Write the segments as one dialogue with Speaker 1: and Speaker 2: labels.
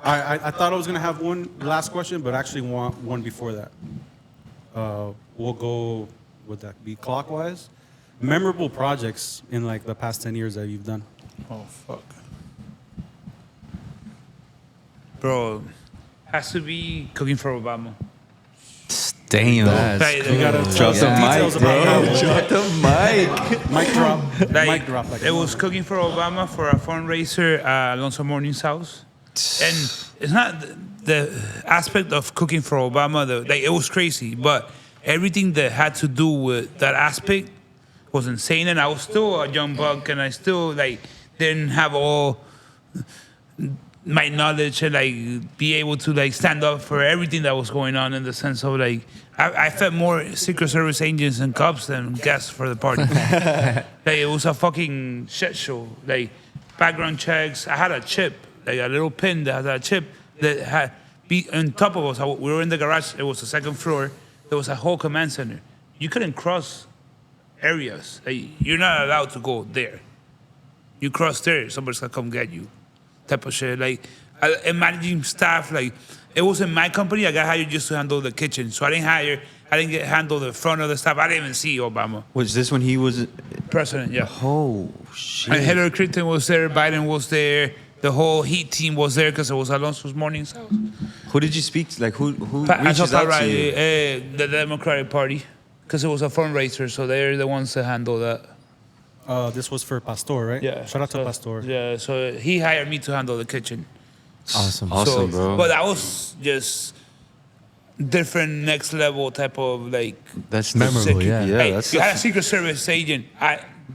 Speaker 1: I thought I was gonna have one last question, but actually want one before that. We'll go. Would that be clockwise? Memorable projects in like the past 10 years that you've done.
Speaker 2: Oh, fuck. Bro, has to be cooking for Obama.
Speaker 3: Damn.
Speaker 2: Like,
Speaker 1: You gotta
Speaker 3: Drop the
Speaker 1: details
Speaker 3: mic,
Speaker 1: about
Speaker 3: bro.
Speaker 1: that.
Speaker 3: Drop the mic.
Speaker 1: Mic drop.
Speaker 2: like,
Speaker 1: Mic drop. Like
Speaker 2: it was cooking for Obama for a fundraiser at Alonso Morning's house. And it's not the aspect of cooking for Obama, like it was crazy, but everything that had to do with that aspect was insane. And I was still a young buck, and I still like didn't have all my knowledge and like be able to like stand up for everything that was going on, in the sense of like I fed more Secret Service agents and cops than guests for the party. Like it was a fucking shit show. Like background checks. I had a chip, like a little pin that had a chip that had be on top of us. We were in the garage. It was the second floor. There was a whole command center. You couldn't cross areas. Like, you're not allowed to go there. You cross there, somebody's gonna come get you. Type of shit. Like, and managing staff, like, it wasn't my company. I got hired just to handle the kitchen. So I didn't get handle the front of the staff. I didn't even see Obama.
Speaker 3: Was this when he was
Speaker 2: President, yeah.
Speaker 3: Oh shit.
Speaker 2: And Hillary Clinton was there, Biden was there, the whole Heat team was there because it was Alonso's Morning's house.
Speaker 3: Who did you speak to? Like who reaches out to you?
Speaker 2: The Democratic Party, because it was a fundraiser, so they're the ones that handle that.
Speaker 1: This was for Pastor, right?
Speaker 2: Yeah.
Speaker 1: Shout out to Pastor.
Speaker 2: Yeah, so he hired me to handle the kitchen.
Speaker 4: Awesome.
Speaker 3: Awesome, bro.
Speaker 2: But that was just different next level type of like.
Speaker 3: That's
Speaker 4: Memorable, yeah.
Speaker 3: Yeah,
Speaker 2: Hey,
Speaker 3: that's
Speaker 2: you had a Secret Service agent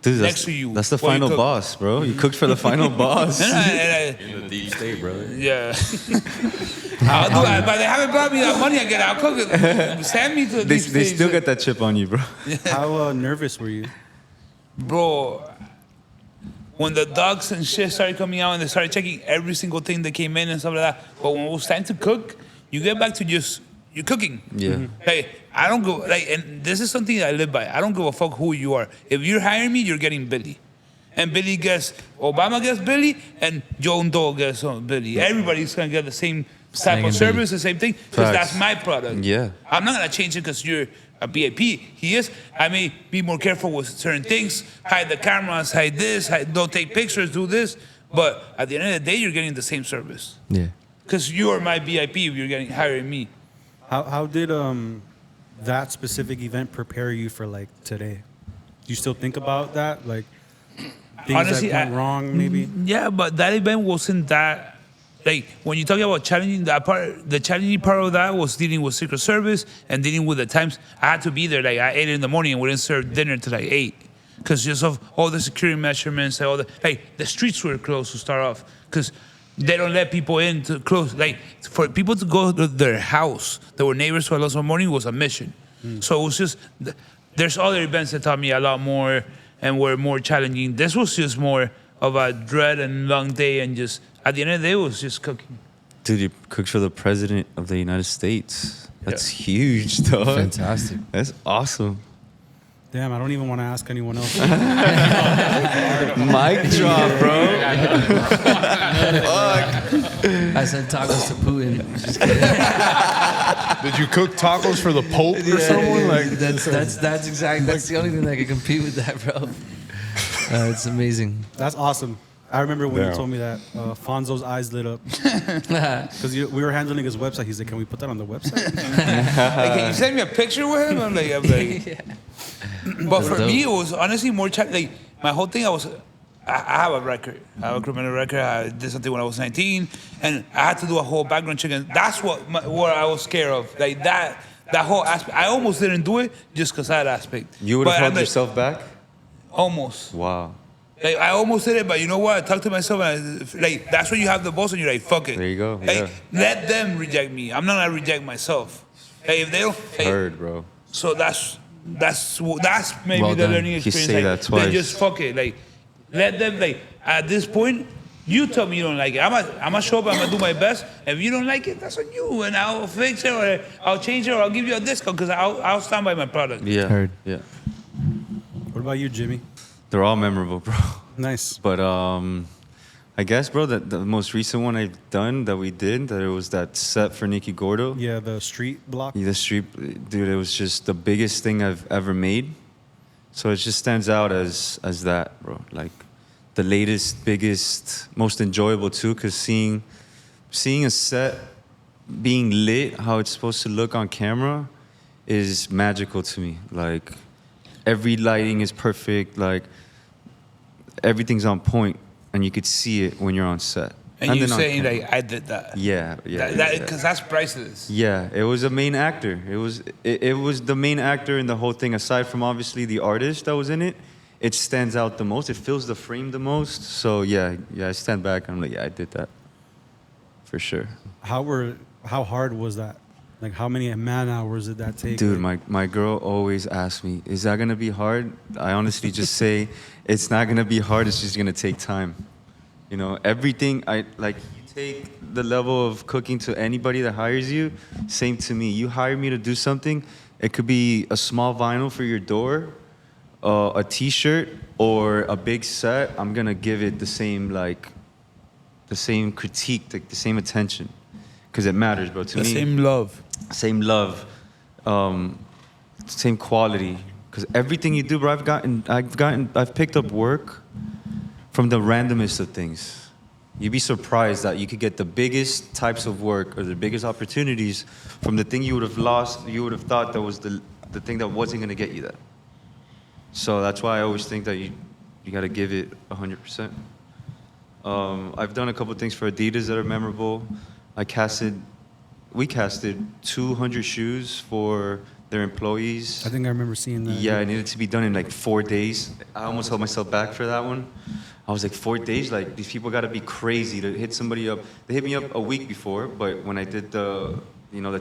Speaker 3: dude,
Speaker 2: next to you.
Speaker 3: That's the
Speaker 2: while you
Speaker 3: final
Speaker 2: cook.
Speaker 3: boss, bro. You cooked for the final boss.
Speaker 5: In the deep state, brother.
Speaker 2: Yeah. I'll do it, but they haven't brought me that money again. I'll cook it. Send me to
Speaker 3: They
Speaker 2: these
Speaker 3: still got that chip on you, bro.
Speaker 1: How nervous were you?
Speaker 2: Bro, when the dogs and shit started coming out and they started checking every single thing that came in and stuff like that, but when it was time to cook, you get back to just, you're cooking.
Speaker 3: Yeah.
Speaker 2: Like, I don't go, like, and this is something that I live by. I don't give a fuck who you are. If you're hiring me, you're getting Billy. And Billy gets, Obama gets Billy, and John Doe gets Billy. Everybody's gonna get the same type of service, the same thing, because
Speaker 3: Facts.
Speaker 2: that's my product.
Speaker 3: Yeah.
Speaker 2: I'm not gonna change it because you're a VIP. He is. I may be more careful with certain things, hide the cameras, hide this, don't take pictures, do this. But at the end of the day, you're getting the same service.
Speaker 4: Yeah.
Speaker 2: Because you are my VIP if you're getting hiring me.
Speaker 1: How did that specific event prepare you for like today? Do you still think about that? Like things
Speaker 2: Honestly,
Speaker 1: that went wrong, maybe?
Speaker 2: Yeah, but that event wasn't that. Like when you talk about challenging that part, the challenging part of that was dealing with Secret Service and dealing with the times. I had to be there like at 8 in the morning, and we didn't serve dinner till like 8, because just of all the security measurements and all the the streets were closed to start off, because they don't let people in to close. Like for people to go to their house that were neighbors to Alonso Morning was a mission. So it was just there's other events that taught me a lot more and were more challenging. This was just more of a dread and long day, and just at the end of the day, it was just cooking.
Speaker 3: Dude, you cooked for the president of the United States. That's huge, dog.
Speaker 4: Fantastic.
Speaker 3: That's awesome.
Speaker 1: Damn, I don't even want to ask anyone else.
Speaker 3: Mic drop, bro.
Speaker 4: I sent tacos to Putin. Just kidding.
Speaker 6: Did you cook tacos for the Pope or someone? Like
Speaker 4: That's exactly. That's the only thing that can compete with that, bro. It's amazing.
Speaker 1: That's awesome. I remember when
Speaker 6: Damn.
Speaker 1: you told me that Fonzo's eyes lit up because we were handling his website. He's like, "Can we put that on the website?"
Speaker 2: Like, can you send me a picture with him? I'm like,
Speaker 4: Yeah.
Speaker 2: But for
Speaker 4: dope.
Speaker 2: me, it was honestly more like my whole thing. I have a record. I have a criminal record. I did something when I was 19, and I had to do a whole background check. And that's what I was scared of. Like that whole aspect. I almost didn't do it just because of that aspect.
Speaker 3: You would have
Speaker 2: But
Speaker 3: held
Speaker 2: I'm like,
Speaker 3: yourself back?
Speaker 2: almost.
Speaker 3: Wow.
Speaker 2: Like, I almost did it, but you know what? I talked to myself, and like that's when you have the boss, and you're like, "Fuck it."
Speaker 3: There you go,
Speaker 2: Like,
Speaker 3: yeah.
Speaker 2: let them reject me. I'm not gonna reject myself. Like, if they don't, like,
Speaker 3: Heard, bro.
Speaker 2: so that's maybe
Speaker 4: Well
Speaker 2: the
Speaker 4: done.
Speaker 2: learning
Speaker 3: You
Speaker 2: experience.
Speaker 3: say
Speaker 2: Like,
Speaker 3: that twice.
Speaker 2: Then just fuck it. Like, let them. Like at this point, you tell me you don't like it. I'm gonna show up. I'm gonna do my best. If you don't like it, that's on you, and I'll fix it, or I'll change it, or I'll give you a discount because I'll stand by my product.
Speaker 3: Yeah.
Speaker 4: Heard.
Speaker 3: Yeah.
Speaker 1: What about you, Jimmy?
Speaker 3: They're all memorable, bro.
Speaker 1: Nice.
Speaker 3: But I guess, bro, that the most recent one I've done that we did, that it was that set for Nikki Gordo.
Speaker 1: Yeah, the street block.
Speaker 3: The street, dude, it was just the biggest thing I've ever made. So it just stands out as that, bro. Like the latest, biggest, most enjoyable too, because seeing a set being lit, how it's supposed to look on camera, is magical to me. Like every lighting is perfect. Like everything's on point, and you could see it when you're on set.
Speaker 2: And you're
Speaker 3: then on
Speaker 2: saying
Speaker 3: camera.
Speaker 2: like I did that.
Speaker 3: Yeah.
Speaker 2: Because that's priceless.
Speaker 3: Yeah, it was a main actor. It was the main actor in the whole thing. Aside from obviously the artist that was in it, it stands out the most. It fills the frame the most. So yeah, I stand back and I'm like, yeah, I did that for sure.
Speaker 1: How hard was that? Like, how many man hours did that take?
Speaker 3: Dude, my girl always asks me, is that gonna be hard? I honestly just say, it's not gonna be hard. It's just gonna take time. You know, everything you take the level of cooking to anybody that hires you, same to me. You hire me to do something, it could be a small vinyl for your door, a t-shirt, or a big set. I'm gonna give it the same critique, the same attention, because it matters, bro. To
Speaker 2: The
Speaker 3: me,
Speaker 2: same love.
Speaker 3: same love, same quality. Because everything you do, bro, I've picked up work from the randomest of things. You'd be surprised that you could get the biggest types of work or the biggest opportunities from the thing you would have lost. You would have thought that was the thing that wasn't gonna get you that. So that's why I always think that you gotta give it 100%. I've done a couple things for Adidas that are memorable. We casted 200 shoes for their employees.
Speaker 1: I think I remember seeing that.
Speaker 3: Yeah, it needed to be done in like 4 days. I almost held myself back for that one. I was like, 4 days? Like, these people gotta be crazy to hit somebody up. They hit me up a week before, but when I did the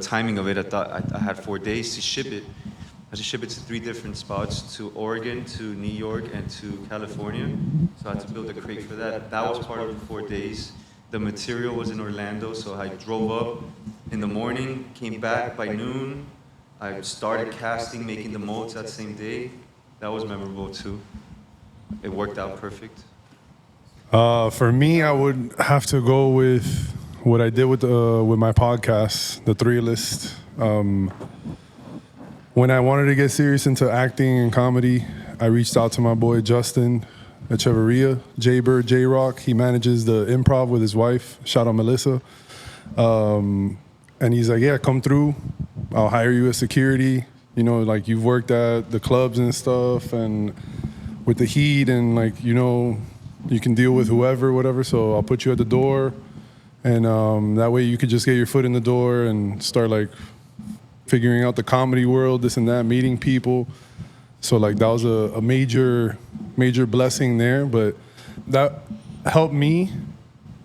Speaker 3: timing of it, I thought I had 4 days to ship it. I had to ship it to 3 different spots, to Oregon, to New York, and to California. So I had to build a crate for that. That was part of the 4 days. The material was in Orlando, so I drove up in the morning, came back by noon. I started casting, making the molds that same day. That was memorable too. It worked out perfect.
Speaker 6: For me, I would have to go with what I did with my podcast, The Three List. When I wanted to get serious into acting and comedy, I reached out to my boy Justin Echeverria, J-Bird, J-Rock. He manages the Improv with his wife. Shout out Melissa. And he's like, yeah, come through. I'll hire you as security. You know, like you've worked at the clubs and stuff and with the heat and like, you know, you can deal with whoever, whatever. So I'll put you at the door. And that way you could just get your foot in the door and start like figuring out the comedy world, this and that, meeting people. So like that was a major blessing there. But that helped me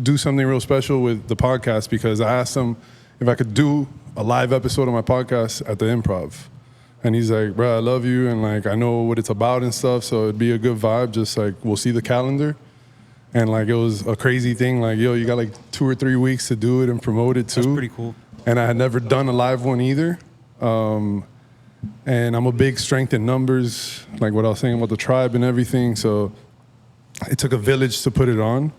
Speaker 6: do something real special with the podcast because I asked him if I could do a live episode of my podcast at the Improv. And he's like, bro, I love you. And like, I know what it's about and stuff. So it'd be a good vibe. Just like, we'll see the calendar. And like, it was a crazy thing. Like, yo, you got like 2 or 3 weeks to do it and promote it too.
Speaker 1: That's pretty cool.
Speaker 6: And I had never done a live one either. And I'm a big strength in numbers, like what I was saying about the tribe and everything. So it took a village to put it on.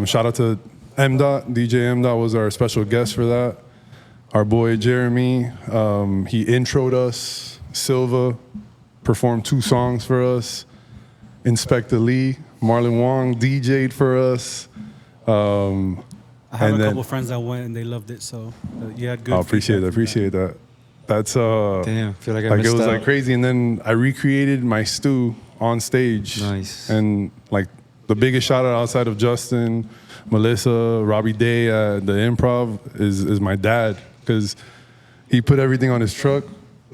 Speaker 6: Shout out to DJ M. was our special guest for that. Our boy Jeremy, he introed us. Silva performed 2 songs for us. Inspector Lee, Marlon Wong DJ'd for us.
Speaker 1: I have a couple friends that went and they loved it, so you had good.
Speaker 6: I appreciate that. That's
Speaker 3: Damn, I feel like I
Speaker 6: like
Speaker 3: missed
Speaker 6: it was
Speaker 3: out.
Speaker 6: like crazy. And then I recreated my stew on stage.
Speaker 3: Nice.
Speaker 6: And like the biggest shout out outside of Justin, Melissa, Robbie Day at the Improv is my dad, because he put everything on his truck.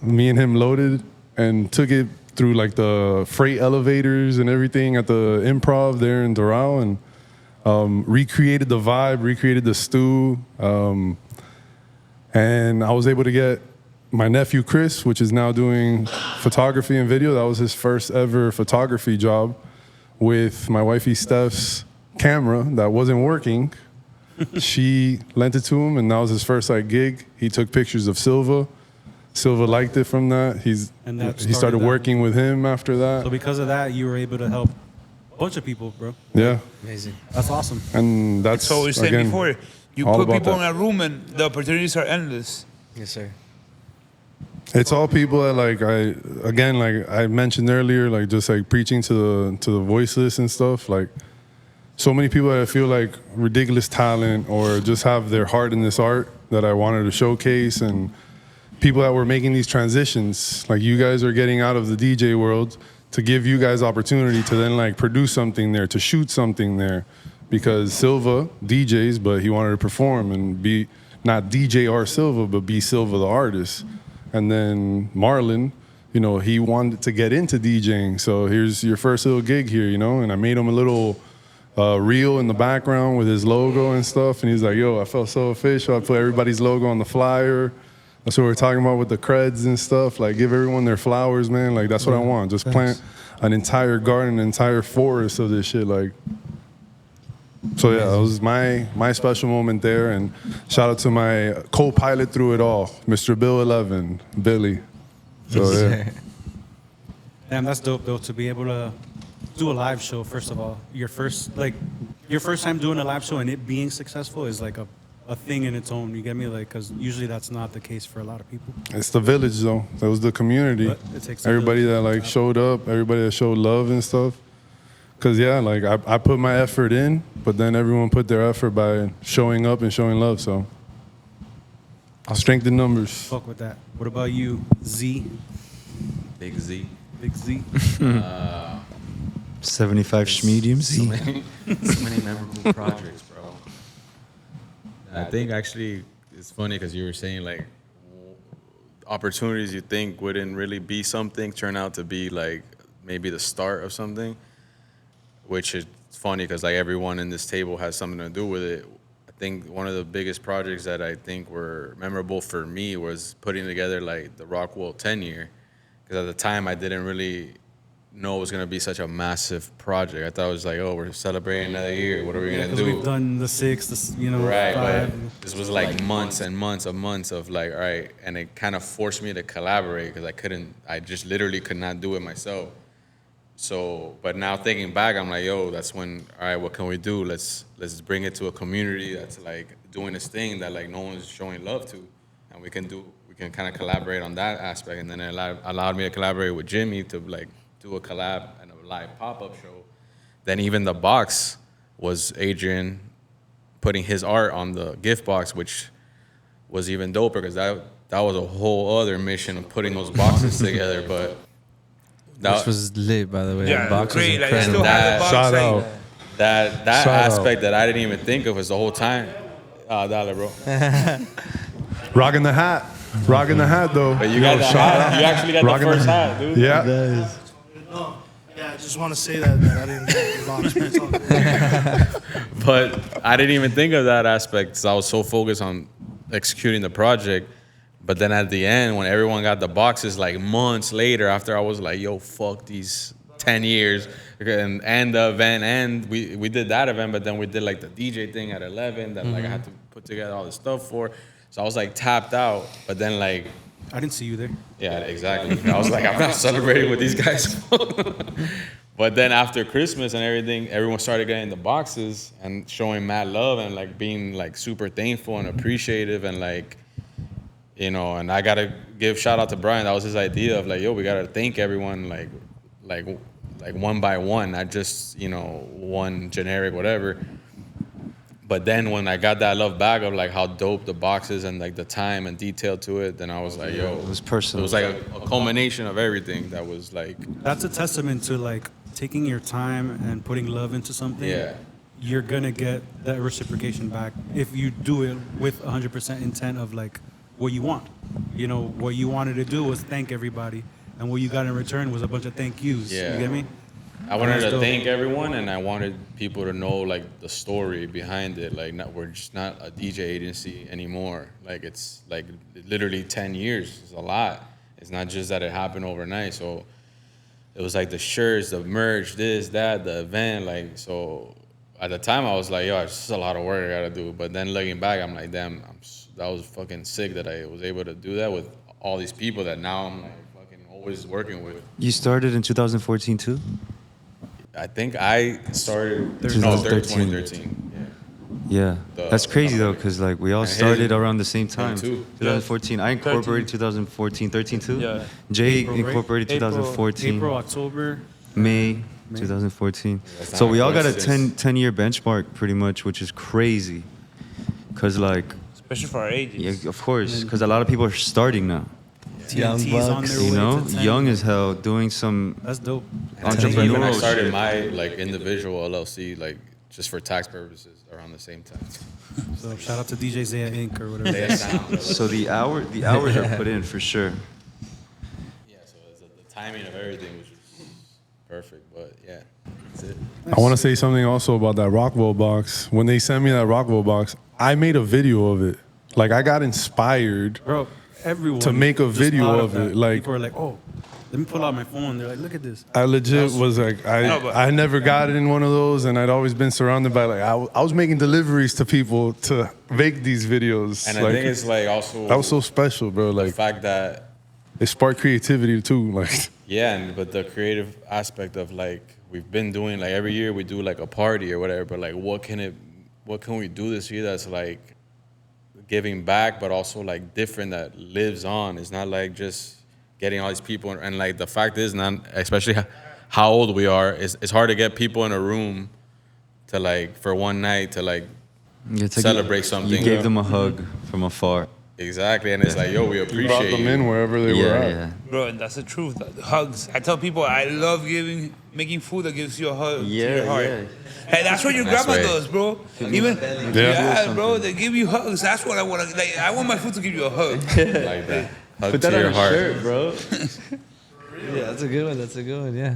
Speaker 6: Me and him loaded and took it through like the freight elevators and everything at the Improv there in Doral, and recreated the vibe, recreated the stew. And I was able to get my nephew Chris, which is now doing photography and video. That was his first ever photography job, with my wifey Steph's camera that wasn't working. She lent it to him, and that was his first like gig. He took pictures of Silva. Silva liked it from that. He started working with him after that.
Speaker 1: So because of that, you were able to help bunch of people, bro.
Speaker 6: Yeah,
Speaker 4: Amazing.
Speaker 1: That's awesome.
Speaker 6: and that's
Speaker 2: So we said
Speaker 6: again,
Speaker 2: before, you
Speaker 6: all
Speaker 2: put
Speaker 6: about
Speaker 2: people
Speaker 6: that.
Speaker 2: in a room and the opportunities are endless.
Speaker 4: Yes, sir.
Speaker 6: It's all people that like I mentioned earlier, like just like preaching to the voiceless and stuff. Like so many people that I feel like ridiculous talent or just have their heart in this art that I wanted to showcase, and people that were making these transitions. Like you guys are getting out of the DJ world to give you guys opportunity to then like produce something there, to shoot something there, because Silva DJs, but he wanted to perform and be not DJ R Silva, but be Silva the artist. And then Marlon, you know, he wanted to get into DJing. So here's your first little gig here, you know, and I made him a little reel in the background with his logo and stuff. And he's like, yo, I felt so official. I put everybody's logo on the flyer. That's what we're talking about with the creds and stuff. Like, give everyone their flowers, man. Like, that's what I want. Just plant an entire garden, an entire forest of this shit. Like, so yeah, that was my special moment there. And shout out to my co-pilot through it all, Mr. Bill 11, Billy. So yeah.
Speaker 1: Damn, that's dope though, to be able to do a live show. First of all, your first time doing a live show and it being successful is like a thing in its own. You get me? Like, because usually that's not the case for a lot of people.
Speaker 6: It's the village though. That was the community.
Speaker 1: But it takes a
Speaker 6: Everybody
Speaker 1: village.
Speaker 6: that like showed up, everybody that showed love and stuff. Cause yeah, like I put my effort in, but then everyone put their effort by showing up and showing love. So strength in numbers.
Speaker 1: Fuck with that. What about you, Z?
Speaker 5: Big Z.
Speaker 1: Big Z.
Speaker 3: 75 schmediums.
Speaker 5: So many memorable projects, bro. I think actually it's funny because you were saying like opportunities you think wouldn't really be something turn out to be like maybe the start of something, which is funny because like everyone in this table has something to do with it. I think one of the biggest projects that I think were memorable for me was putting together like the Rockwell 10 year, because at the time I didn't really know it was gonna be such a massive project. I thought it was like, oh, we're celebrating another year. What are we gonna
Speaker 1: Because
Speaker 5: do?
Speaker 1: we've done the 6,
Speaker 5: Right, but
Speaker 1: 5.
Speaker 5: this was like months and months of like, all right, and it kind of forced me to collaborate because I just literally could not do it myself. So, but now thinking back, I'm like, yo, that's when, all right, what can we do? Let's bring it to a community that's like doing this thing that like no one's showing love to, and we can kind of collaborate on that aspect. And then it allowed me to collaborate with Jimmy to like do a collab and a live pop-up show. Then even the box was Adrian putting his art on the gift box, which was even doper because that was a whole other mission of putting those boxes together. But
Speaker 4: Which was lit, by the way.
Speaker 2: Yeah,
Speaker 4: The box was
Speaker 2: great. Like, I
Speaker 4: incredible.
Speaker 2: still have the box.
Speaker 6: Shout
Speaker 2: like,
Speaker 6: out.
Speaker 5: that
Speaker 6: Shout out.
Speaker 5: aspect that I didn't even think of was the whole time. Dale, bro.
Speaker 6: Rocking the hat. Rocking the hat though.
Speaker 5: But you got the hat. You actually got the
Speaker 6: Rocking the
Speaker 5: first hat, dude.
Speaker 6: Yeah.
Speaker 7: No. Yeah, I just want to say that I didn't get the box. Man. It's all good.
Speaker 5: But I didn't even think of that aspect because I was so focused on executing the project. But then at the end, when everyone got the boxes, like months later, after I was like, yo, fuck these 10 years, and the event, and we did that event, but then we did like the DJ thing at 11 that like I had to put together all the stuff for. So I was like tapped out, but then like,
Speaker 1: I didn't see you there.
Speaker 5: yeah, exactly. I was like, I'm not celebrating with these guys. But then after Christmas and everything, everyone started getting the boxes and showing mad love and like being like super thankful and appreciative and like, you know, and I gotta give shout out to Brian. That was his idea of like, yo, we gotta thank everyone like one by one, not just, you know, one generic whatever. But then when I got that love back of like how dope the boxes and like the time and detail to it, then I was like, yo,
Speaker 3: It was personal.
Speaker 5: it was like a culmination of everything that was like,
Speaker 1: That's a testament to like taking your time and putting love into something.
Speaker 5: yeah.
Speaker 1: You're gonna get that reciprocation back if you do it with 100% intent of like what you want. You know, what you wanted to do was thank everybody, and what you got in return was a bunch of thank yous.
Speaker 5: Yeah.
Speaker 1: You get me?
Speaker 5: I wanted
Speaker 1: That's
Speaker 5: to
Speaker 1: dope.
Speaker 5: thank everyone, and I wanted people to know like the story behind it. Like, we're just not a DJ agency anymore. Like, it's like literally 10 years. It's a lot. It's not just that it happened overnight. So it was like the shirts, the merch, this, that, the event. Like, so at the time I was like, yo, it's just a lot of work I gotta do. But then looking back, I'm like, damn, that was fucking sick that I was able to do that with all these people that now I'm like fucking always working with.
Speaker 3: You started in 2014 too?
Speaker 5: I think I started
Speaker 3: 2013.
Speaker 5: 2013.
Speaker 3: Yeah,
Speaker 5: The-
Speaker 3: that's crazy
Speaker 5: the-
Speaker 3: though, because like we all
Speaker 5: And
Speaker 3: started
Speaker 5: him,
Speaker 3: around the same time.
Speaker 5: 22.
Speaker 3: 2014. I incorporated 2014, 13 too.
Speaker 2: Yeah.
Speaker 3: Jay
Speaker 1: April, right?
Speaker 3: incorporated
Speaker 2: April,
Speaker 3: 2014.
Speaker 1: April, October.
Speaker 3: May 2014.
Speaker 5: That's
Speaker 3: So
Speaker 5: not
Speaker 3: we all got a
Speaker 5: coincidence.
Speaker 3: 10-year benchmark pretty much, which is crazy. Cause like,
Speaker 2: Especially for our ages.
Speaker 3: yeah, of course, because a lot of people are starting now.
Speaker 4: Young
Speaker 1: TNT's on
Speaker 4: bucks.
Speaker 1: their
Speaker 3: You
Speaker 1: way
Speaker 3: know,
Speaker 1: to 10.
Speaker 3: young as hell, doing some
Speaker 1: That's dope.
Speaker 5: And I think even I
Speaker 3: entrepreneurial
Speaker 5: started
Speaker 3: shit.
Speaker 5: my like individual LLC like just for tax purposes around the same time.
Speaker 1: So shout out to DJ Zea Inc. or whatever.
Speaker 5: They sound.
Speaker 3: So the hours are put in for sure.
Speaker 5: Yeah, so it's the timing of everything was just perfect. But yeah, that's it.
Speaker 6: I want to say something also about that Rockwell box. When they sent me that Rockwell box, I made a video of it. Like I got inspired.
Speaker 1: Bro, everyone
Speaker 6: To make a
Speaker 1: just
Speaker 6: video
Speaker 1: thought
Speaker 6: of
Speaker 1: that.
Speaker 6: it, like-
Speaker 1: people are like, oh, let me pull out my phone. They're like, look at this.
Speaker 6: I legit was like,
Speaker 2: No, but-
Speaker 6: I never got in one of those, and I'd always been surrounded by like, I was making deliveries to people to make these videos.
Speaker 5: And
Speaker 6: like,
Speaker 5: I think it's like also
Speaker 6: that was so special, bro.
Speaker 5: the
Speaker 6: Like
Speaker 5: fact that
Speaker 6: it sparked creativity too. Like
Speaker 5: yeah, but the creative aspect of like we've been doing like every year we do like a party or whatever. But like what can we do this year that's like giving back, but also like different that lives on. It's not like just getting all these people and like the fact is, not especially how old we are, it's hard to get people in a room to like for one night to like
Speaker 3: Yeah, it's like
Speaker 5: celebrate something.
Speaker 3: You gave them a hug from afar.
Speaker 5: exactly, and it's like yo, we
Speaker 6: you brought
Speaker 5: appreciate
Speaker 6: them
Speaker 5: you.
Speaker 6: in wherever they were at.
Speaker 3: Yeah,
Speaker 2: Bro, and that's the truth. The hugs. I tell people I love making food that gives you a hug to
Speaker 3: Yeah,
Speaker 2: your heart.
Speaker 3: yeah.
Speaker 2: Hey, that's what your
Speaker 5: That's
Speaker 2: grandma
Speaker 5: right.
Speaker 2: does, bro. Even
Speaker 6: Yeah.
Speaker 2: bro, they give you hugs. That's what I want to. Like, I want my food to give you a hug.
Speaker 5: Like that. Hug
Speaker 3: Put
Speaker 5: to
Speaker 3: that on
Speaker 5: your
Speaker 3: a
Speaker 5: heart.
Speaker 3: shirt, bro.
Speaker 4: Yeah, that's a good one. That's a good one. Yeah.